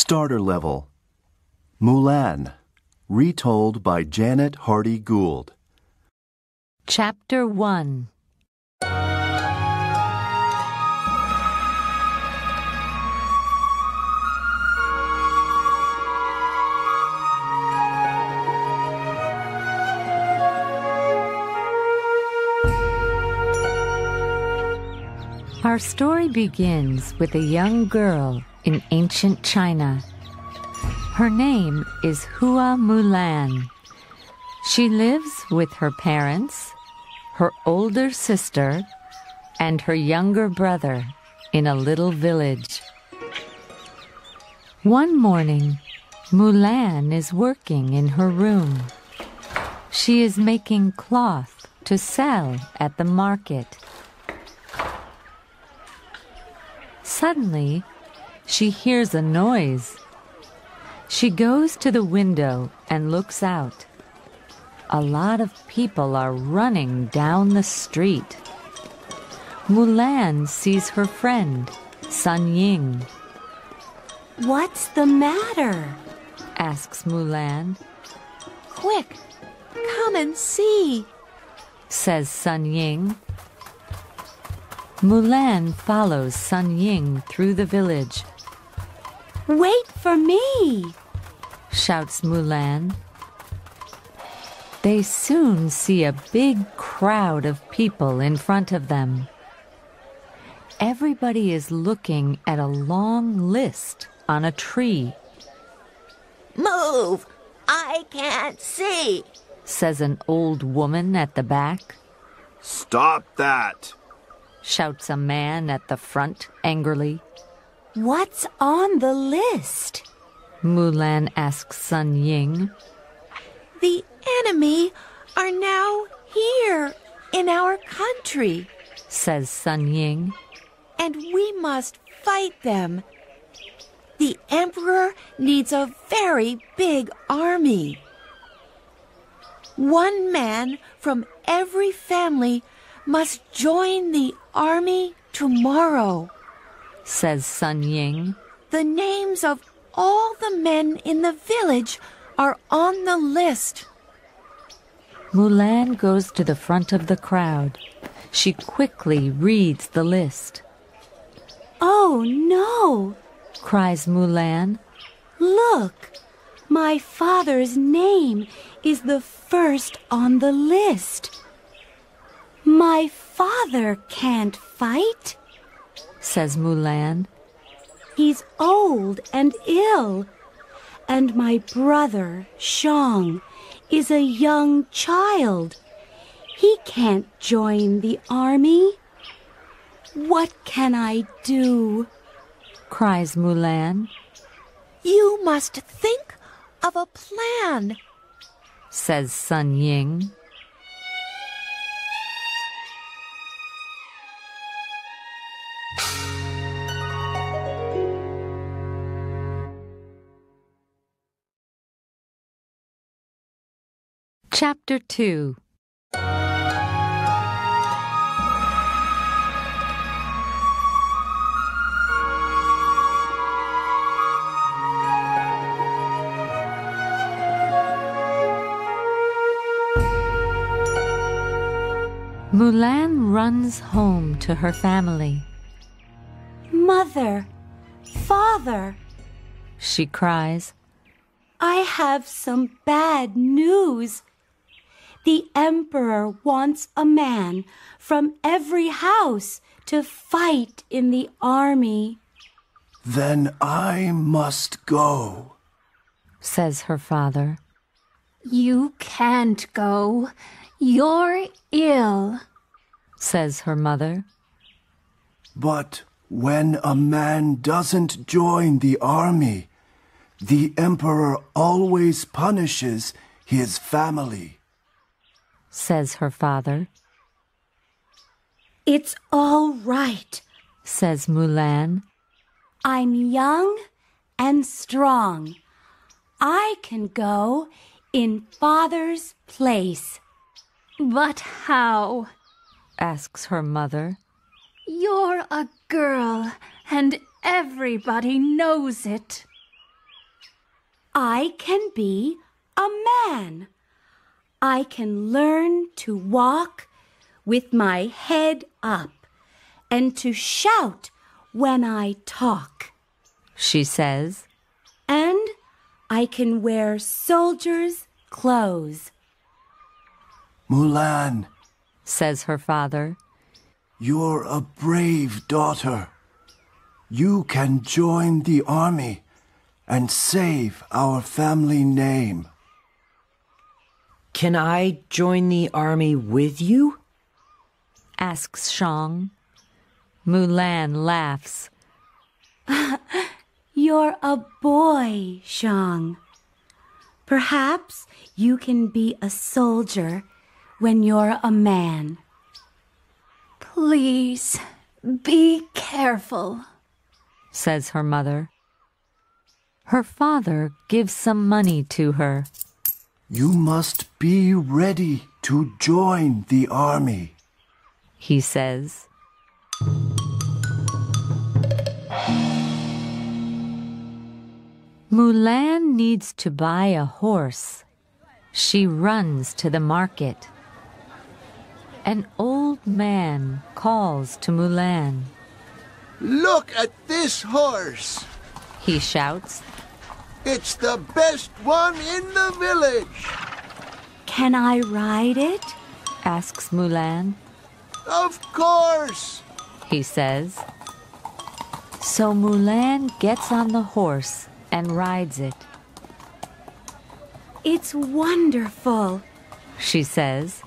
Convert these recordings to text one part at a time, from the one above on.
Starter Level. Mulan, retold by Janet Hardy Gould. Chapter 1. Our story begins with a young girl in ancient China. Her name is Hua Mulan. She lives with her parents, her older sister, and her younger brother in a little village. One morning, Mulan is working in her room. She is making cloth to sell at the market. Suddenly, she hears a noise. She goes to the window and looks out. A lot of people are running down the street. Mulan sees her friend, Sun Ying. "What's the matter?" asks Mulan. "Quick, come and see," says Sun Ying. Mulan follows Sun Ying through the village. "Wait for me," shouts Mulan. They soon see a big crowd of people in front of them. Everybody is looking at a long list on a tree. "Move! I can't see," says an old woman at the back. Stop that! Shouts a man at the front angrily. "What's on the list?" Mulan asks Sun Ying. "The enemy are now here in our country," says Sun Ying. "and we must fight them. The emperor needs a very big army. One man from every family must join the army tomorrow," says Sun Ying. "The names of all the men in the village are on the list." Mulan goes to the front of the crowd. She quickly reads the list. "Oh no!" cries Mulan. "Look, my father's name is the first on the list. My father can't fight," says Mulan. "He's old and ill, and my brother, Shang, is a young child. He can't join the army. What can I do?" cries Mulan. "You must think of a plan," says Sun Ying. Chapter 2. Mulan runs home to her family. "Mother, father," she cries. "I have some bad news. The emperor wants a man from every house to fight in the army." Then I must go, says her father. "You can't go. You're ill," says her mother. But when a man doesn't join the army, the emperor always punishes his family, says her father. "It's all right," says Mulan. "I'm young and strong. I can go in father's place." "But how?" asks her mother. "You're a girl, and everybody knows it." I can be a man. I can learn to walk with my head up and to shout when I talk, she says. And I can wear soldiers' clothes. Mulan, says her father. You're a brave daughter. You can join the army and save our family name. Can I join the army with you? Asks Shang. Mulan laughs. You're a boy, Shang. Perhaps you can be a soldier when you're a man. Please, be careful, says her mother. Her father gives some money to her. You must be ready to join the army, he says. Mulan needs to buy a horse. She runs to the market. An old man calls to Mulan. Look at this horse, he shouts. It's the best one in the village. Can I ride it? Asks Mulan. Of course, he says. So Mulan gets on the horse and rides it. It's wonderful, she says.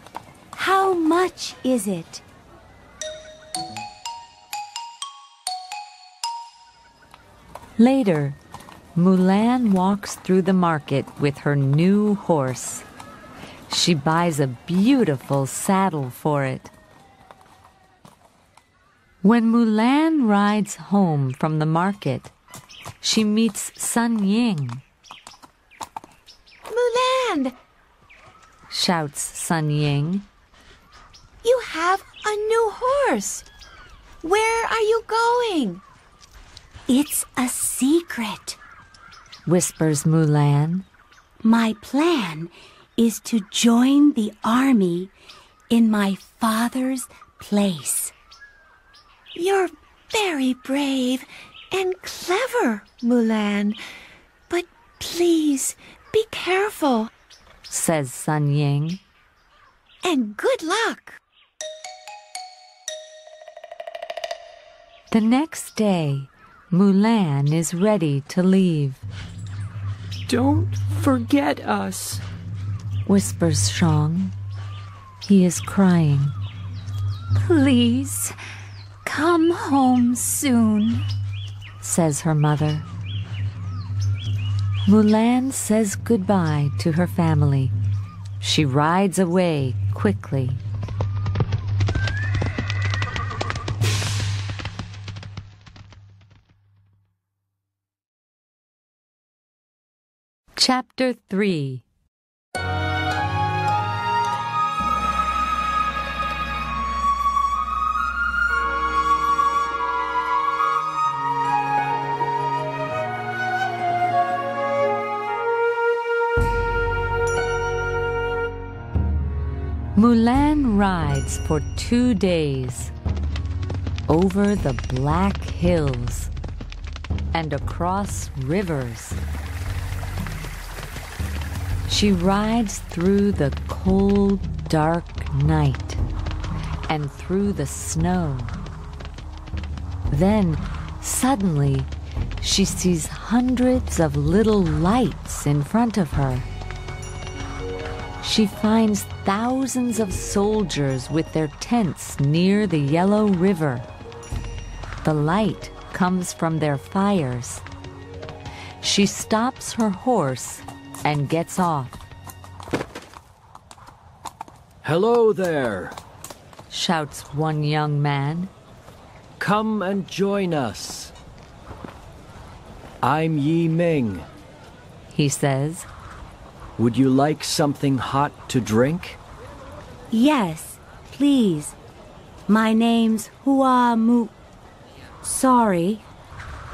How much is it? Later, Mulan walks through the market with her new horse. She buys a beautiful saddle for it. When Mulan rides home from the market, she meets Sun Ying. Mulan, shouts Sun Ying. You have a new horse. Where are you going? It's a secret, whispers Mulan. My plan is to join the army in my father's place. You're very brave and clever, Mulan. But please, be careful, says Sun Ying. And good luck. The next day, Mulan is ready to leave. Don't forget us, whispers Shang. He is crying. Please, come home soon, says her mother. Mulan says goodbye to her family. She rides away quickly. Chapter 3. Mulan rides for 2 days over the black hills and across rivers. She rides through the cold, dark night and through the snow. Then, suddenly, she sees hundreds of little lights in front of her. She finds thousands of soldiers with their tents near the Yellow River. The light comes from their fires. She stops her horse and gets off. Hello there, shouts one young man. Come and join us. I'm Yi Ming, he says. Would you like something hot to drink? Yes, please. My name's Hua Mu. Sorry,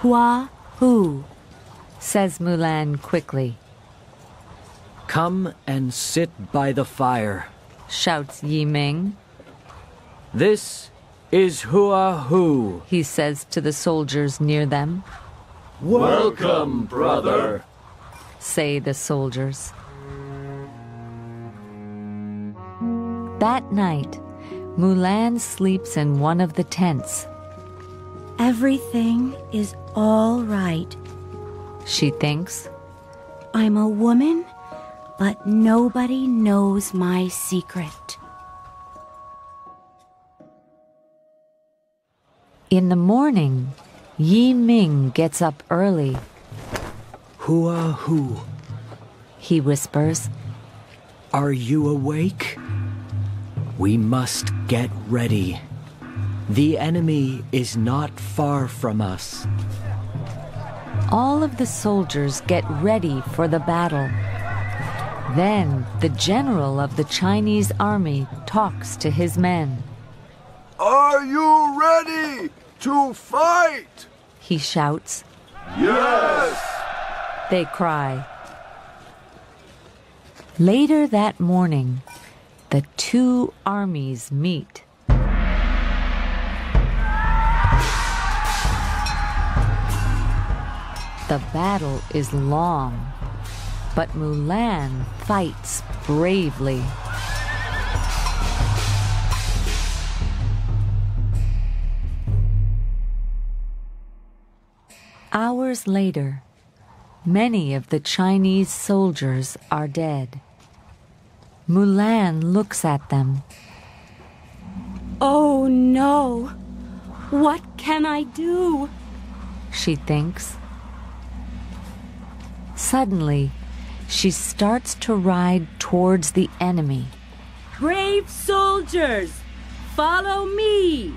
Hua Hu, says Mulan quickly. Come and sit by the fire, shouts Yi Ming. This is Hua Hu, He says to the soldiers near them. Welcome, brother, say the soldiers. That night, Mulan sleeps in one of the tents. Everything is all right. She thinks. I'm a woman, but nobody knows my secret. In the morning, Yi Ming gets up early. Hua Hu, He whispers. are you awake? We must get ready. The enemy is not far from us. All of the soldiers get ready for the battle. Then the general of the Chinese army talks to his men. Are you ready to fight? He shouts. Yes! They cry. Later that morning, the two armies meet. The battle is long, but Mulan fights bravely. Hours later, many of the Chinese soldiers are dead. Mulan looks at them. Oh no! What can I do? She thinks. Suddenly, she starts to ride towards the enemy. Brave soldiers, follow me!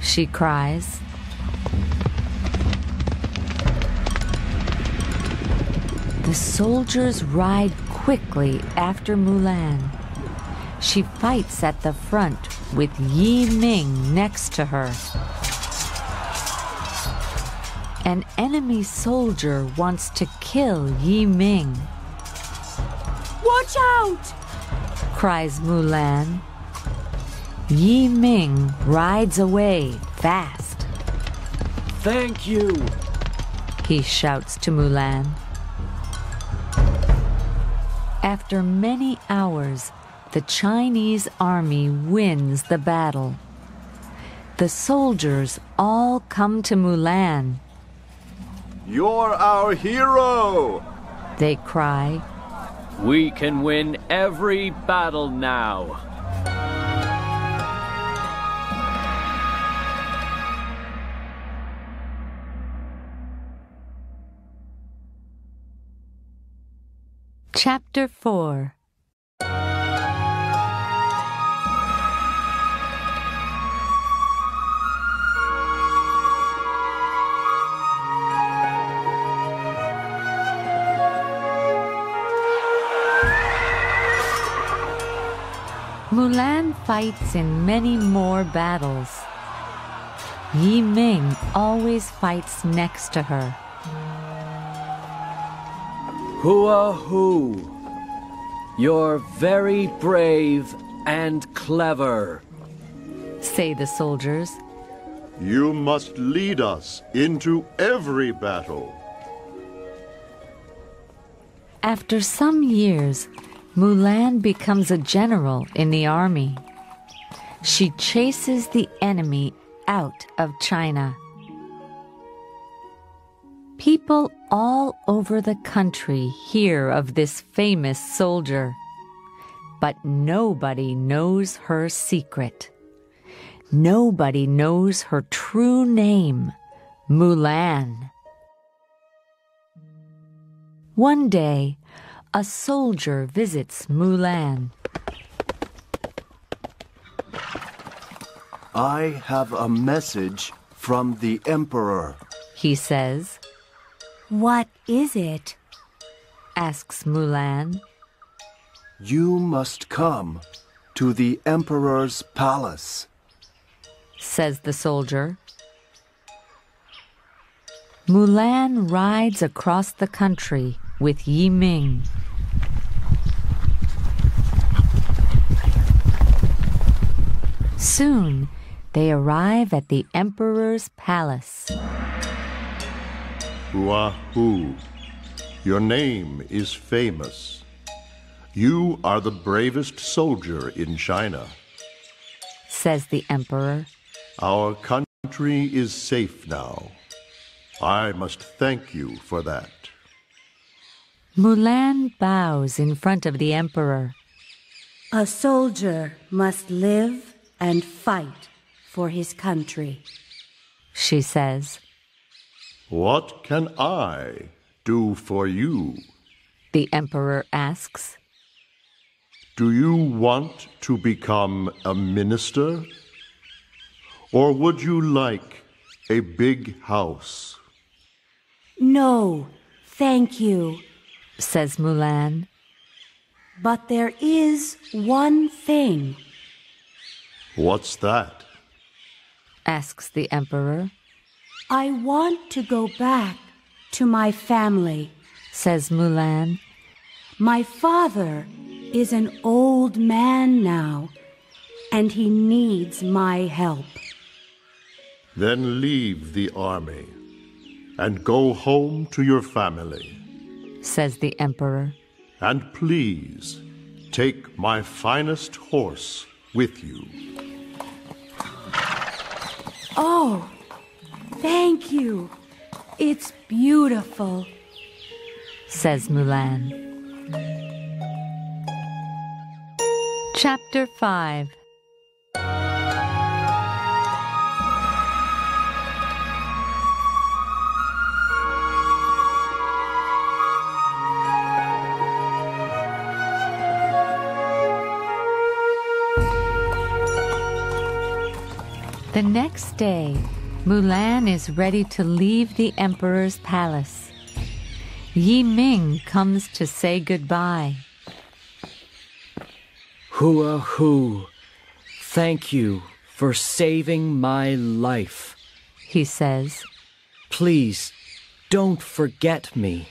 She cries. The soldiers ride quickly after Mulan. She fights at the front with Yi Ming next to her. An enemy soldier wants to kill Yi Ming. Watch out! Cries Mulan. Yi Ming rides away fast. Thank you, He shouts to Mulan. After many hours, the Chinese army wins the battle. The soldiers all come to Mulan. You're our hero! They cry. We can win every battle now. Chapter 4. Mulan fights in many more battles. Yi Ming always fights next to her. Hua Hu, you're very brave and clever, Say the soldiers. You must lead us into every battle. After some years, Mulan becomes a general in the army. She chases the enemy out of China. People all over the country hear of this famous soldier, but nobody knows her secret. Nobody knows her true name, Mulan. One day, a soldier visits Mulan. I have a message from the Emperor. He says. What is it? Asks Mulan. You must come to the Emperor's palace, Says the soldier. Mulan rides across the country with Yi Ming. Soon, they arrive at the emperor's palace. Hua-hu, your name is famous. You are the bravest soldier in China. Says the emperor. Our country is safe now. I must thank you for that. Mulan bows in front of the emperor. A soldier must live and fight for his country, She says. What can I do for you? The emperor asks. Do you want to become a minister? Or would you like a big house? No, thank you. Says Mulan. But there is one thing. What's that? Asks the emperor. I want to go back to my family. Says Mulan. My father is an old man now, and he needs my help. Then leave the army and go home to your family. Says the emperor. And please take my finest horse with you. Oh, thank you. It's beautiful. Says Mulan. Chapter 5. The next day, Mulan is ready to leave the emperor's palace. Yi Ming comes to say goodbye. Hua-hu, thank you for saving my life. He says. Please, don't forget me.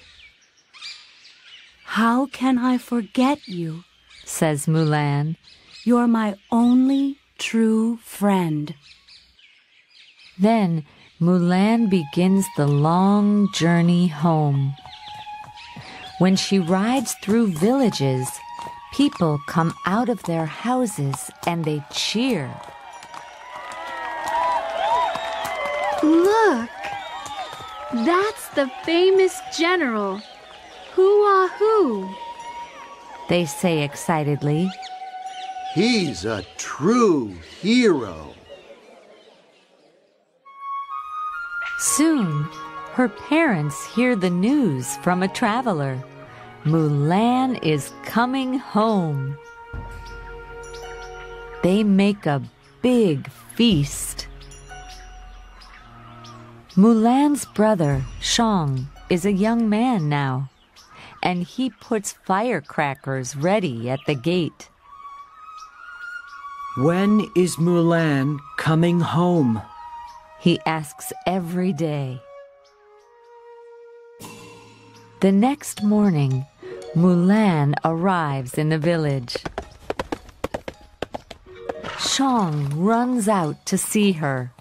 How can I forget you? Says Mulan. You're my only true friend. Then Mulan begins the long journey home. When she rides through villages, people come out of their houses and they cheer. Look! That's the famous general, Hua-hu. They say excitedly. He's a true hero. Soon, her parents hear the news from a traveler. Mulan is coming home. They make a big feast. Mulan's brother, Shang, is a young man now, and he puts firecrackers ready at the gate. When is Mulan coming home? He asks every day. The next morning, Mulan arrives in the village. Shang runs out to see her.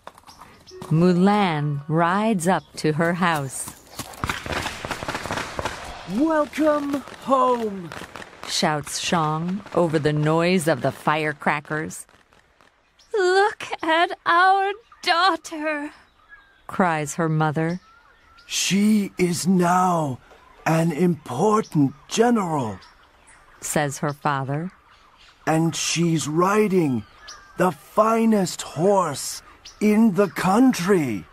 Mulan rides up to her house. Welcome home, Shouts Shang over the noise of the firecrackers. Look at our daughter, Cries her mother. She is now an important general, Says her father. and she's riding the finest horse in the country.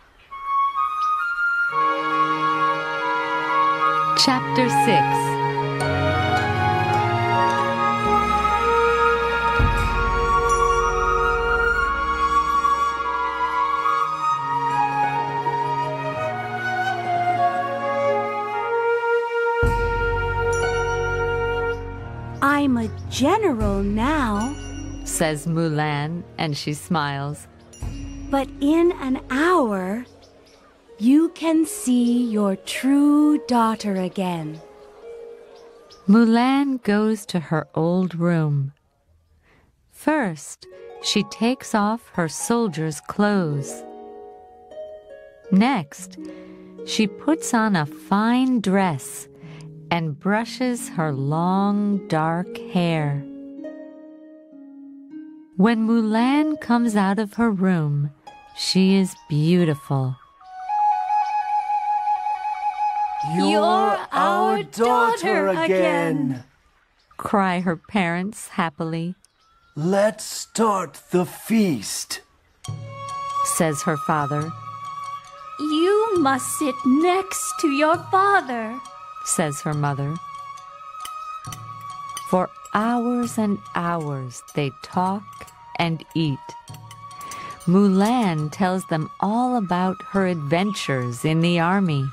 Chapter 6. I'm a general now, Says Mulan, and she smiles. but in an hour, you can see your true daughter again. Mulan goes to her old room. First, She takes off her soldier's clothes. Next, she puts on a fine dress and brushes her long, dark hair. When Mulan comes out of her room, she is beautiful. You're our daughter again, cry her parents happily. Let's start the feast, says her father, You must sit next to your father, says her mother. For hours and hours they talk and eat. Mulan tells them all about her adventures in the army.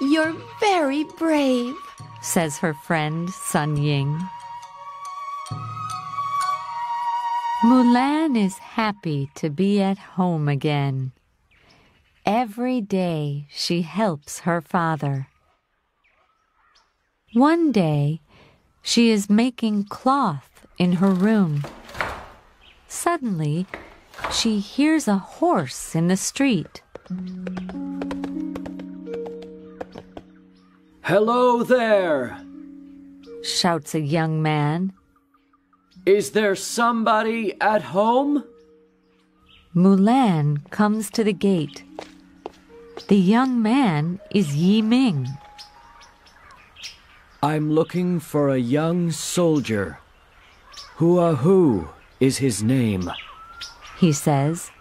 You're very brave, says her friend Sun Ying. Mulan is happy to be at home again. Every day she helps her father. One day she is making cloth in her room. Suddenly she hears a horse in the street. Hello there! Shouts a young man. Is there somebody at home? Mulan comes to the gate. The young man is Yi Ming. I'm looking for a young soldier. Who is his name, he says,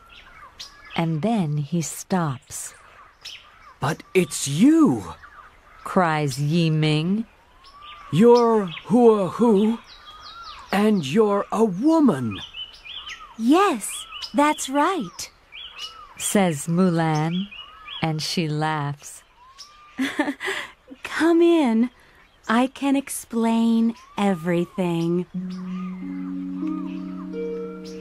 and then he stops. But it's you, cries Yi Ming. You're who, and you're a woman. Yes, that's right, says Mulan, and she laughs. Come in. I can explain everything.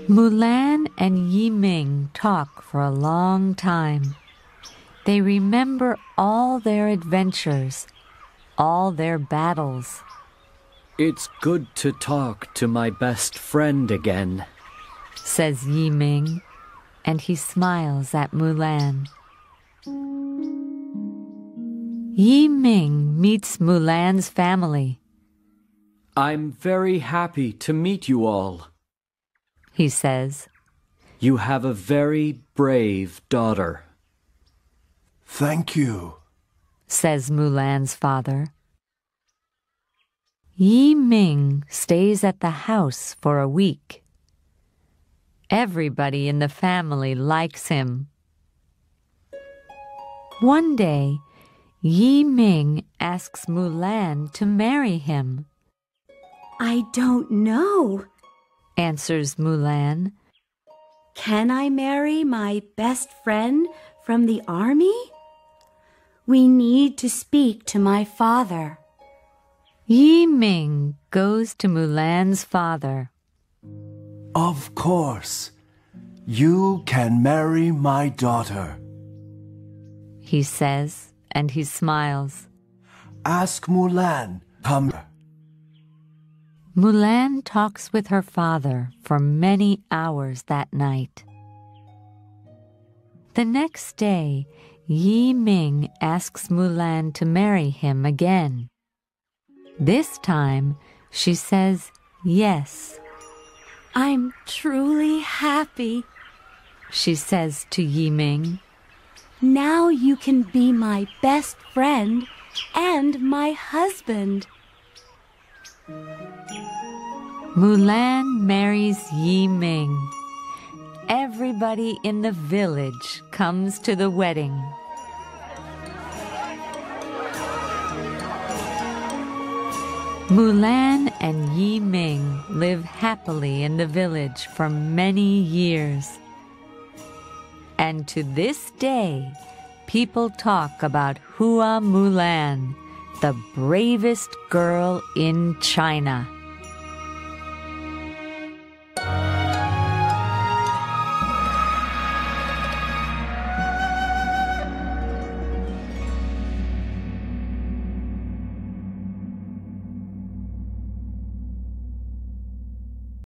Mulan and Yi Ming talk for a long time. They remember all their adventures, all their battles. It's good to talk to my best friend again, says Yi Ming, and he smiles at Mulan. Yi Ming meets Mulan's family. I'm very happy to meet you all, he says. You have a very brave daughter. Thank you, says Mulan's father. Yi Ming stays at the house for a week. Everybody in the family likes him. One day, Yi Ming asks Mulan to marry him. I don't know, answers Mulan. Can I marry my best friend from the army? We need to speak to my father. Yi Ming goes to Mulan's father. Of course. You can marry my daughter, he says, and he smiles. Ask Mulan. Come. Mulan talks with her father for many hours that night. The next day, Yi Ming asks Mulan to marry him again. This time, she says yes. I'm truly happy, she says to Yi Ming. Now you can be my best friend and my husband. Mulan marries Yi Ming. Everybody in the village comes to the wedding. Mulan and Yi Ming live happily in the village for many years. And to this day, people talk about Hua Mulan, the bravest girl in China.